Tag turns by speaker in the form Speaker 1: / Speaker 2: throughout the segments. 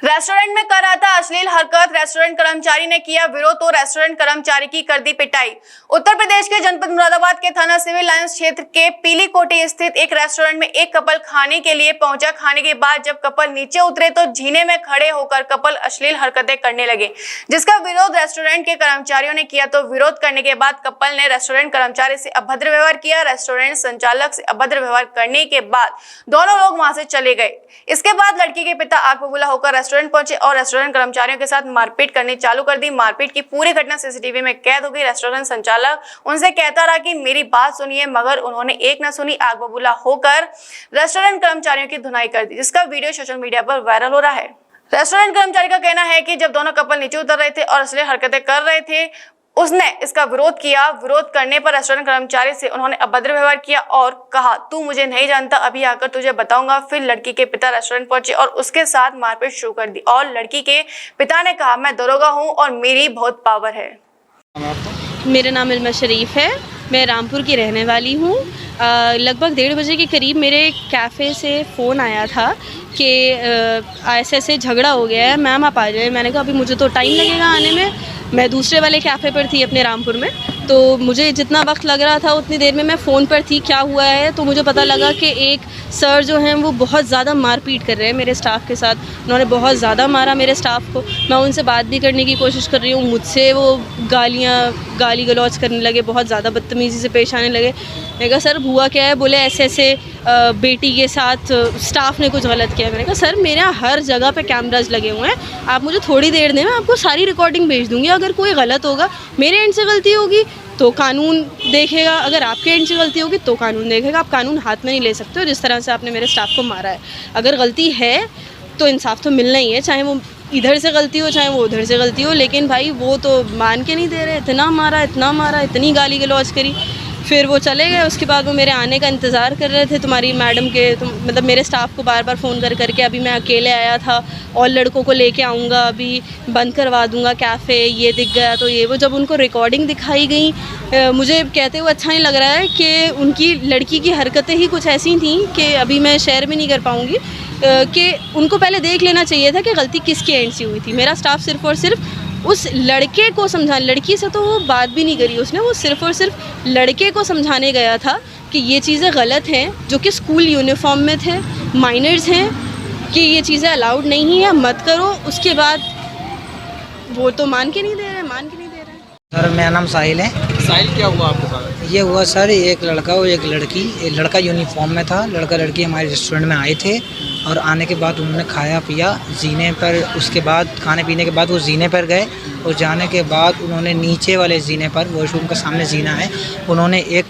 Speaker 1: Restaurant में कर रहा था अश्लील हरकत, रेस्टोरेंट कर्मचारी ने किया विरोध तो रेस्टोरेंट कर्मचारी की कर दी पिटाई। उत्तर प्रदेश के जनपद मुरादाबाद के थाना सिविल लाइंस क्षेत्र के पीली कोठी स्थित एक रेस्टोरेंट में एक कपल खाने के लिए पहुंचा। खाने के बाद जब कपल नीचे उतरे तो जीने में खड़े होकर कपल अश्लील हरकतें करने लगे, जिसका विरोध रेस्टोरेंट के कर्मचारियों ने किया। तो विरोध करने के बाद कपल ने रेस्टोरेंट कर्मचारी से अभद्र व्यवहार किया। रेस्टोरेंट संचालक से अभद्र व्यवहार करने के बाद दोनों लोग वहां से चले गए। इसके बाद लड़की के पिता आग बबूला होकर रेस्टोरेंट पहुंचे और रेस्टोरेंट कर्मचारियों के साथ मारपीट करनी चालू कर दी। मारपीट की पूरी घटना सीसीटीवी में कैद हो गई। रेस्टोरेंट संचालक उनसे कहता रहा कि मेरी बात सुनिए, मगर उन्होंने एक न सुनी। आग बबूला होकर रेस्टोरेंट कर्मचारियों की धुनाई कर दी, जिसका वीडियो सोशल मीडिया पर वायरल हो रहा है। रेस्टोरेंट कर्मचारी का कहना है कि जब दोनों कपल नीचे उतर रहे थे और अश्लील हरकतें कर रहे थे, उसने इसका विरोध किया। विरोध करने पर रेस्टोरेंट कर्मचारी से उन्होंने अभद्र व्यवहार किया और कहा, तू मुझे नहीं जानता, अभी आकर तुझे बताऊंगा। फिर लड़की के पिता रेस्टोरेंट पहुंचे और उसके साथ मारपीट शुरू कर दी और लड़की के पिता ने कहा, मैं दरोगा हूं और मेरी बहुत पावर है।
Speaker 2: मेरा नाम इल्मा शरीफ है, मैं रामपुर की रहने वाली हूँ। लगभग 1:30 बजे के करीब मेरे कैफ़े से फ़ोन आया था कि ऐसे ऐसे झगड़ा हो गया है, मैम आप आ जाए। मैंने कहा अभी मुझे तो टाइम लगेगा आने में, मैं दूसरे वाले कैफ़े पर थी अपने रामपुर में, तो मुझे जितना वक्त लग रहा था उतनी देर में मैं फ़ोन पर थी। क्या हुआ है तो मुझे पता लगा कि एक सर जो हैं वो बहुत ज़्यादा मारपीट कर रहे हैं मेरे स्टाफ के साथ। उन्होंने बहुत ज़्यादा मारा मेरे स्टाफ को। मैं उनसे बात भी करने की कोशिश कर रही हूँ, मुझसे वो गाली गलौज करने लगे, बहुत ज़्यादा बदतमीज़ी से पेश आने लगे। मैंने कहा सर हुआ क्या है? बोले ऐसे ऐसे बेटी के साथ स्टाफ ने कुछ गलत किया। मैंने कहा सर मेरे यहाँ हर जगह पे कैमराज लगे हुए हैं, आप मुझे थोड़ी देर दें, मैं आपको सारी रिकॉर्डिंग भेज दूँगी। अगर कोई गलत होगा, मेरे एंड से गलती होगी तो कानून देखेगा, अगर आपके एंड से गलती होगी तो कानून देखेगा। आप कानून हाथ में नहीं ले सकते हो जिस तरह से आपने मेरे स्टाफ को मारा है। अगर गलती है तो इंसाफ तो मिलना ही है, चाहे वो इधर से गलती हो चाहे वो उधर से गलती हो। लेकिन भाई वो तो मान के नहीं दे रहे, इतना मारा, इतनी गाली गलौज करी। फिर वो चले गए। उसके बाद वो मेरे आने का इंतज़ार कर रहे थे, तुम्हारी मैडम के मतलब मेरे स्टाफ को बार बार फ़ोन करके। अभी मैं अकेले आया था और लड़कों को लेके आऊँगा, अभी बंद करवा दूँगा कैफ़े, ये दिख गया तो ये वो। जब उनको रिकॉर्डिंग दिखाई गई, मुझे कहते हुए अच्छा नहीं लग रहा है कि उनकी लड़की की हरकतें ही कुछ ऐसी थी कि अभी मैं शेयर भी नहीं कर पाऊँगी, कि उनको पहले देख लेना चाहिए था कि गलती किसके एंड से हुई थी। मेरा स्टाफ सिर्फ़ और सिर्फ उस लड़के को समझा, लड़की से तो वो बात भी नहीं करी उसने, वो सिर्फ़ और सिर्फ लड़के को समझाने गया था कि ये चीज़ें गलत हैं, जो कि स्कूल यूनिफॉर्म में थे, माइनर्स हैं, कि ये चीज़ें अलाउड नहीं है, मत करो। उसके बाद वो तो मान के नहीं दे रहे।
Speaker 3: सर मेरा नाम साहिल है।
Speaker 4: साहिल क्या हुआ आपके साथ?
Speaker 3: ये हुआ सर, एक लड़का और एक लड़की, लड़का यूनिफॉर्म में था, लड़का लड़की हमारे रेस्टोरेंट में आए थे और आने के बाद उन्होंने खाया पिया जीने पर। उसके बाद खाने पीने के बाद वो जीने पर गए और जाने के बाद उन्होंने नीचे वाले जीने पर, वॉशरूम के सामने जीना है, उन्होंने एक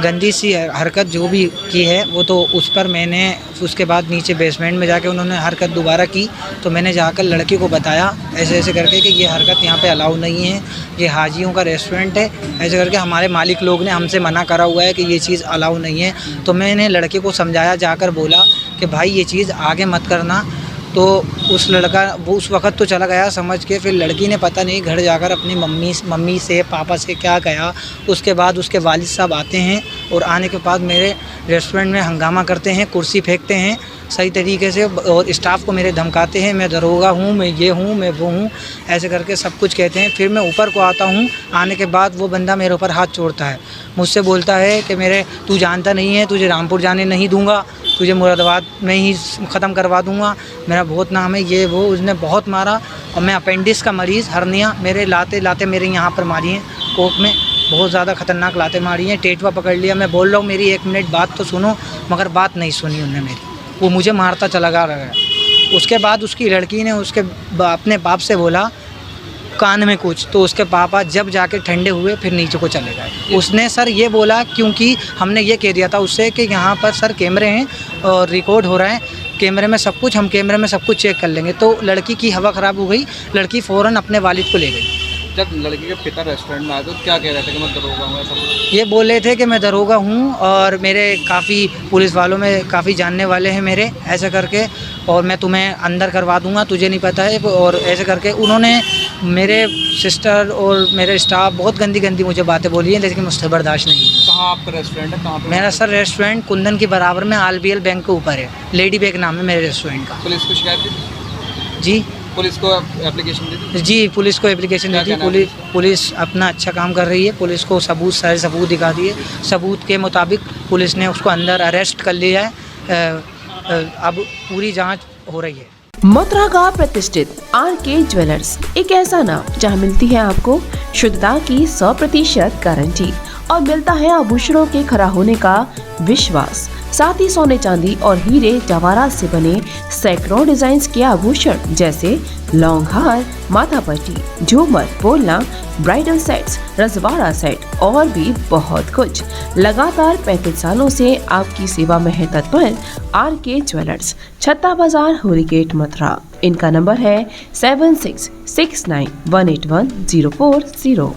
Speaker 3: गंदी सी हरकत जो भी की है वो तो उस पर मैंने उसके बाद नीचे बेसमेंट में जाके उन्होंने हरकत दोबारा की। तो मैंने जाकर लड़के को बताया ऐसे ऐसे करके कि ये हरकत यहाँ पे अलाउ नहीं है, ये हाजियों का रेस्टोरेंट है, ऐसे करके हमारे मालिक लोग ने हमसे मना करा हुआ है कि ये चीज़ अलाउ नहीं है। तो मैंने लड़के को समझाया, जाकर बोला कि भाई ये चीज़ आगे मत करना। तो उस लड़का वो उस वक़्त तो चला गया समझ के। फिर लड़की ने पता नहीं घर जाकर अपनी मम्मी से पापा से क्या कहा। उसके बाद उसके वालिद साहब आते हैं और आने के बाद मेरे रेस्टोरेंट में हंगामा करते हैं, कुर्सी फेंकते हैं सही तरीके से और स्टाफ को मेरे धमकाते हैं, मैं दरोगा हूँ, मैं ये हूँ, मैं वो हूँ, ऐसे करके सब कुछ कहते हैं। फिर मैं ऊपर को आता हूँ, आने के बाद वो बंदा मेरे ऊपर हाथ छोड़ता है, मुझसे बोलता है कि तू जानता नहीं है, तुझे रामपुर जाने नहीं दूँगा, तुझे मुरादाबाद में ही ख़त्म करवा दूँगा, मेरा बहुत नाम है, ये वो। उसने बहुत मारा और मैं अपेंडिक्स का मरीज़, हर्निया मेरे लाते मेरे यहाँ पर मारी हैं, कोक में बहुत ज़्यादा ख़तरनाक लाते मारी हैं, टेटवा पकड़ लिया। मैं बोल रहा हूँ मेरी 1 मिनट बात तो सुनो, मगर बात नहीं सुनी उन्होंने मेरी, वो मुझे मारता चला रहा है। उसके बाद उसकी लड़की ने अपने बाप से बोला कान में कुछ, तो उसके पापा जब जाके ठंडे हुए फिर नीचे को चले गए। उसने सर ये बोला, क्योंकि हमने ये कह दिया था उससे कि यहाँ पर सर कैमरे हैं और रिकॉर्ड हो रहा है, कैमरे में सब कुछ, हम कैमरे में सब कुछ चेक कर लेंगे। तो लड़की की हवा ख़राब हो गई, लड़की फ़ौरन अपने वालिद को ले गई।
Speaker 4: जब लड़की के पिता रेस्टोरेंट में आए तो क्या कह रहे थे कि मैं दरोगा हूँ? सब
Speaker 3: ये बोल रहे थे कि मैं दरोगा हूँ और मेरे काफ़ी पुलिस वालों में काफ़ी जानने वाले हैं मेरे, ऐसे करके, और मैं तुम्हें अंदर करवा दूँगा, तुझे नहीं पता है, और ऐसे करके उन्होंने मेरे सिस्टर और मेरे स्टाफ बहुत गंदी मुझे बातें बोली हैं, लेकिन मुझसे बर्दाश्त नहीं है।
Speaker 4: कहाँ आपका रेस्टोरेंट है? कहाँ पर?
Speaker 3: मेरा सर रेस्टोरेंट कुंदन के बराबर में RBL बैंक के ऊपर है, लेडी बैंक नाम है मेरे रेस्टोरेंट का।
Speaker 4: पुलिस को शिकायत की?
Speaker 3: जी
Speaker 4: पुलिस को एप्लीकेशन दे दी?
Speaker 3: जी पुलिस को एप्लीकेशन
Speaker 4: क्या
Speaker 3: दी थी।
Speaker 4: कहना है
Speaker 3: पुलिस पुलिस अपना अच्छा काम कर रही है। पुलिस को सारे सबूत दिखा दिए। सबूत के मुताबिक पुलिस ने उसको अंदर अरेस्ट कर लिया है। अब पूरी जांच हो रही है।
Speaker 5: मथुरा का प्रतिष्ठित आर.के. ज्वेलर्स एक ऐसा नाम जहां मिलती है आपको शुद्धता की 100% गारंटी और मिलता है आभूषणों के खरा होने का विश्वास। साथ ही सोने चांदी और हीरे जवाहरात से बने सैकड़ों डिजाइन के आभूषण जैसे लॉन्ग हार, माथा पट्टी, झूमर, बोलना, ब्राइडल सेट्स, रजवाड़ा सेट और भी बहुत कुछ। लगातार 35 सालों से आपकी सेवा में है तत्पर आर.के. ज्वेलर्स, छत्ता बाजार, होली गेट, मथुरा। इनका नंबर है 7669181040।